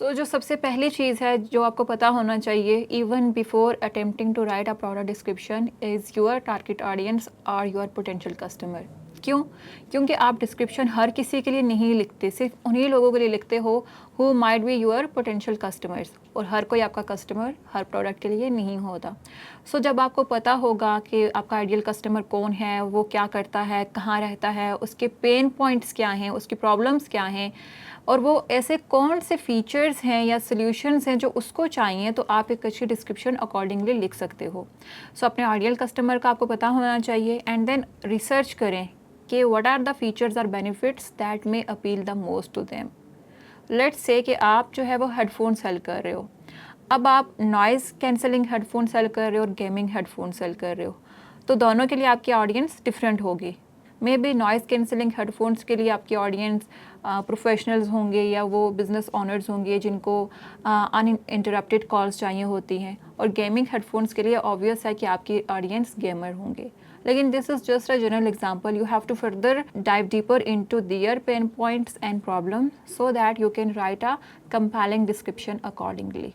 जो सबसे पहली चीज़ है जो आपको पता होना चाहिए even before attempting to write a product description is your target audience और योर पोटेंशियल कस्टमर। क्यों? क्योंकि आप डिस्क्रिप्शन हर किसी के लिए नहीं लिखते, सिर्फ उन्हीं लोगों के लिए लिखते हो who might be your potential customers, और हर कोई आपका कस्टमर हर प्रोडक्ट के लिए नहीं होता। जब आपको पता होगा कि आपका आइडियल कस्टमर कौन है, वो क्या करता है, कहाँ रहता है, उसके पेन पॉइंट्स क्या हैं, उसकी प्रॉब्लम्स क्या हैं, और वो ऐसे कौन से फीचर्स हैं या सॉल्यूशंस हैं जो उसको चाहिए, तो आप एक अच्छी डिस्क्रिप्शन अकॉर्डिंगली लिख सकते हो। अपने आइडियल कस्टमर का आपको पता होना चाहिए एंड देन रिसर्च करें कि व्हाट आर द फीचर्स और benefits that may appeal the most to them. Let's say कि आप जो है वो हेडफोन सेल कर रहे हो। अब आप नॉइज़ कैंसलिंग हेडफोन सेल कर रहे हो और गेमिंग हेडफोन सेल कर रहे हो, तो दोनों के लिए आपकी ऑडियंस डिफरेंट होगी। May be noise cancelling headphones के लिए आपकी ऑडियंस प्रोफेशनल्स होंगे या वो बिज़नेस ओनर्स होंगे जिनको अनइंटरप्टेड कॉल्स चाहिए होती हैं, और गेमिंग हेडफोन्स के लिए ऑब्वियस है कि आपकी ऑडियंस गेमर होंगे। लेकिन this is just a general example, you have to further dive deeper into their pain points and problem so that you can write a compelling description accordingly.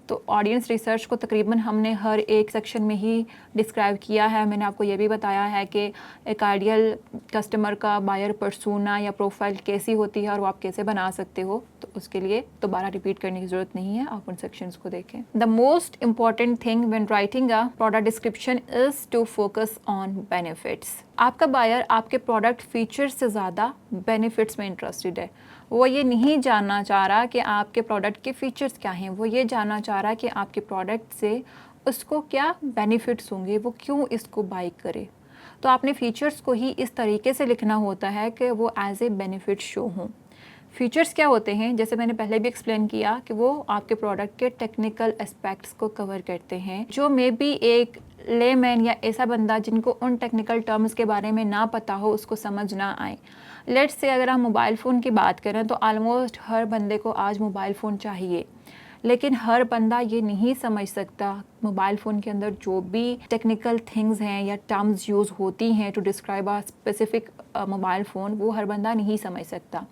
तो audience research को तकरीबन हमने हर एक section में ही describe किया है। मैंने आपको ये भी बताया है कि एक आइडियल कस्टमर का बायर पर्सूना या प्रोफाइल कैसी होती है और वो आप कैसे बना सकते हो, तो उसके लिए दोबारा रिपीट करने की ज़रूरत नहीं है, आप उन सेक्शंस को देखें। The most important thing when writing a product description is to focus on benefits. आपका बायर आपके प्रोडक्ट फीचर्स से ज़्यादा बेनिफिट्स में इंटरेस्टेड है। वो ये नहीं जानना चाह रहा कि आपके प्रोडक्ट के फीचर्स क्या हैं, वो ये जानना चाह रहा है कि आपके प्रोडक्ट से उसको क्या बेनिफिट्स होंगे, वो क्यों इसको बाई करे। तो आपने फीचर्स को ही इस तरीके से लिखना होता है कि वो एज ए बेनिफिट शो हों। फीचर्स क्या होते हैं, जैसे मैंने पहले भी एक्सप्लेन किया कि वो आपके प्रोडक्ट के टेक्निकल एस्पेक्ट्स को कवर करते हैं, जो मे बी एक लेमैन या ऐसा बंदा जिनको उन टेक्निकल टर्म्स के बारे में ना पता हो उसको समझ ना आए। लेट्स से अगर हम मोबाइल फ़ोन की बात करें तो ऑलमोस्ट हर बंदे को आज मोबाइल फ़ोन चाहिए, लेकिन हर बंदा ये नहीं समझ सकता मोबाइल फ़ोन के अंदर जो भी टेक्निकल थिंग्स हैं या टर्म्स यूज़ होती हैं to describe a specific mobile phone, वो हर बंदा नहीं समझ सकता।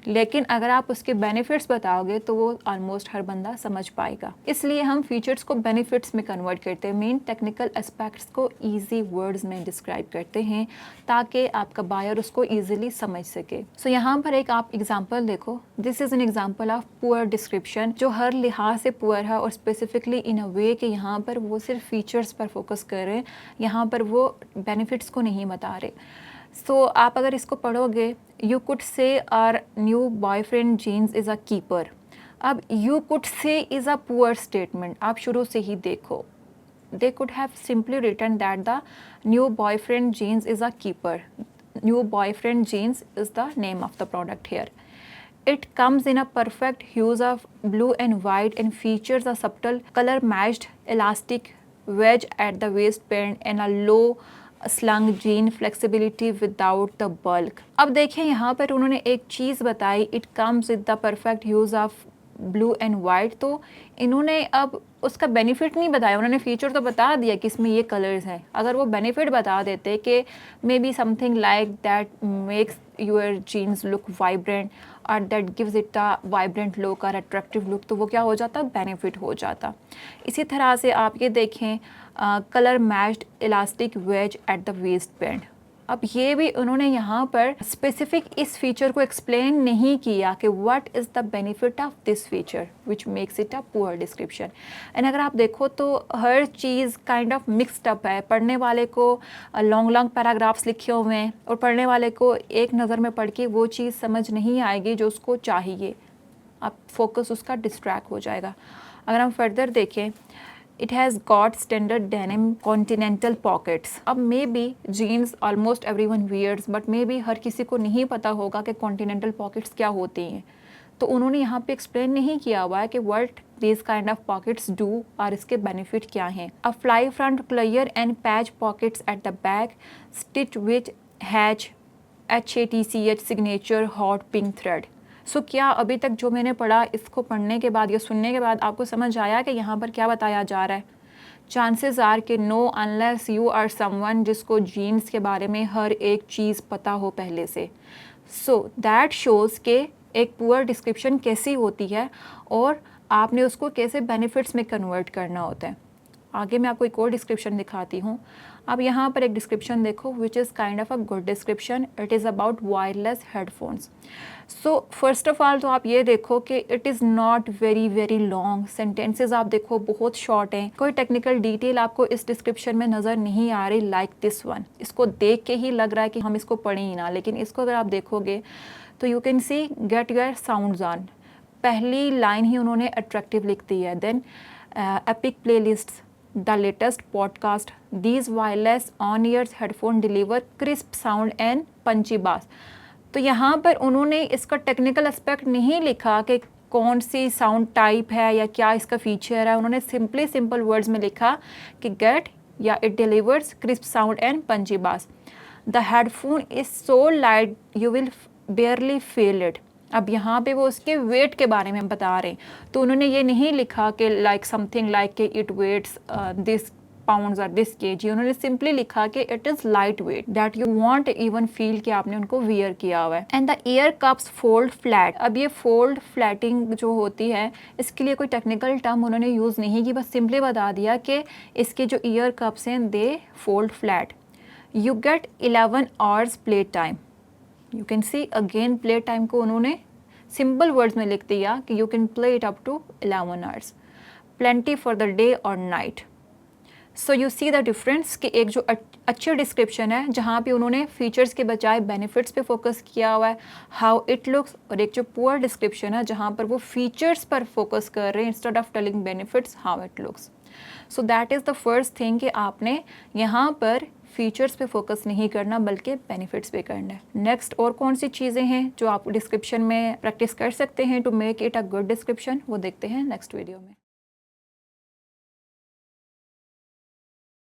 लेकिन अगर आप उसके बेनिफिट्स बताओगे तो वो ऑलमोस्ट हर बंदा समझ पाएगा। इसलिए हम फीचर्स को बेनिफिट्स में कन्वर्ट करते हैं, मेन टेक्निकल एस्पेक्ट्स को ईजी वर्ड्स में डिस्क्राइब करते हैं ताकि आपका बायर उसको ईजिली समझ सके। यहाँ पर एक आप एग्जाम्पल देखो, this is an example of poor description, जो हर लिहाज से पुअर है और स्पेसिफिकली इन अ वे कि यहाँ पर वो सिर्फ फीचर्स पर फोकस कर रहे हैं, यहाँ पर वो बेनिफिट्स को नहीं बता रहे। आप अगर इसको पढ़ोगे, you could say our new boyfriend jeans is a keeper. अब you could say is a poor statement, आप शुरू से ही देखो, they could have simply written that the new boyfriend jeans is a keeper. New boyfriend jeans is the name of the product here. It comes in a perfect hues of blue and white and features a subtle color matched elastic wedge at the waistband and a low slung jean flexibility without the bulk. अब देखिए यहाँ पर उन्होंने एक चीज़ बताई, it comes with the perfect hues of blue and white, तो इन्होंने अब उसका बेनिफिट नहीं बताया, उन्होंने फीचर तो बता दिया कि इसमें ये कलर्स हैं। अगर वो बेनिफिट बता देते कि maybe something like that makes your jeans look vibrant और that gives it a vibrant look और अट्रैक्टिव लुक, तो वो क्या हो जाता, बेनिफिट हो जाता। इसी तरह से आप ये देखें, colour matched elastic wedge at the waistband. अब ये भी उन्होंने यहाँ पर स्पेसिफिक इस फीचर को एक्सप्लेन नहीं किया कि what is the benefit of this feature which makes it a poor description. And अगर आप देखो तो हर चीज़ काइंड ऑफ मिक्सड अप है, पढ़ने वाले को लॉन्ग लॉन्ग पैराग्राफ्स लिखे हुए हैं और पढ़ने वाले को एक नज़र में पढ़ के वो चीज़ समझ नहीं आएगी जो उसको चाहिए, आप फोकस उसका डिस्ट्रैक्ट हो जाएगा। अगर हम फर्दर देखें, It has got standard denim continental pockets. अब maybe jeans almost everyone wears, but maybe हर किसी को नहीं पता होगा कि कॉन्टिनेंटल पॉकेट्स क्या होती हैं, तो उन्होंने यहाँ पे एक्सप्लेन नहीं किया हुआ है कि what this kind of pockets do और इसके बेनिफिट क्या हैं। अ fly front player and patch pockets at the back stitch which hatch HATCH signature hot pink thread. क्या अभी तक जो मैंने पढ़ा, इसको पढ़ने के बाद या सुनने के बाद आपको समझ आया कि यहाँ पर क्या बताया जा रहा है? चांसेस आर कि no, unless you are someone जिसको जीन्स के बारे में हर एक चीज़ पता हो पहले से। दैट शोज़ के एक पुअर डिस्क्रिप्शन कैसी होती है और आपने उसको कैसे बेनिफिट्स में कन्वर्ट करना होता है। आगे मैं आपको एक और डिस्क्रिप्शन दिखाती हूँ। अब यहाँ पर एक डिस्क्रिप्शन देखो which is kind of a good description. It is about wireless headphones. So first of all तो आप ये देखो कि it is not very long, sentences आप देखो बहुत शॉर्ट हैं, कोई टेक्निकल डिटेल आपको इस डिस्क्रिप्शन में नज़र नहीं आ रही लाइक दिस वन। इसको देख के ही लग रहा है कि हम इसको पढ़ें ही ना, लेकिन इसको अगर आप देखोगे तो you can see get your sounds on. पहली लाइन ही उन्होंने अट्रैक्टिव लिख दी है। Then epic playlists, the latest podcast, these wireless on ears headphone deliver crisp sound and punchy bass. तो यहाँ पर उन्होंने इसका टेक्निकल एस्पेक्ट नहीं लिखा कि कौन सी साउंड टाइप है या क्या इसका फीचर है। उन्होंने सिंपल वर्ड्स में लिखा कि गेट या it delivers crisp sound and punchy bass. The headphone is so light you will barely feel it. अब यहाँ पे वो उसके वेट के बारे में बता रहे हैं, तो उन्होंने ये नहीं लिखा कि लाइक समथिंग लाइक कि इट वेट्स दिस पाउंड्स और दिस केजी। उन्होंने सिंपली लिखा कि it is light weight that you want even feel कि आपने उनको वियर किया हुआ है। And the year cups fold flat. अब ये फोल्ड फ्लैटिंग जो होती है इसके लिए कोई टेक्निकल टर्म उन्होंने यूज़ नहीं की, बस सिंपली बता दिया कि इसके जो ईयर कप्स हैं they fold flat. You get 11 hours play time. You can see again play time को उन्होंने सिंपल वर्ड्स में लिख दिया कि you can play it up to 11 hours, plenty for the day और night. So you see the difference कि एक जो अच्छी डिस्क्रिप्शन है जहाँ पे उन्होंने फीचर्स के बजाय बेनिफिट्स पे फोकस किया हुआ है, हाउ इट लुक्स, और एक जो पुअर डिस्क्रिप्शन है जहाँ पर वो फीचर्स पर फोकस कर रहे हैं instead of telling benefits how it looks. So that is the first thing कि आपने यहाँ पर फीचर्स पे फोकस नहीं करना बल्कि बेनिफिट्स पे करना है। नेक्स्ट और कौन सी चीज़ें हैं जो आप डिस्क्रिप्शन में प्रैक्टिस कर सकते हैं to make it a good description, वो देखते हैं नेक्स्ट वीडियो में।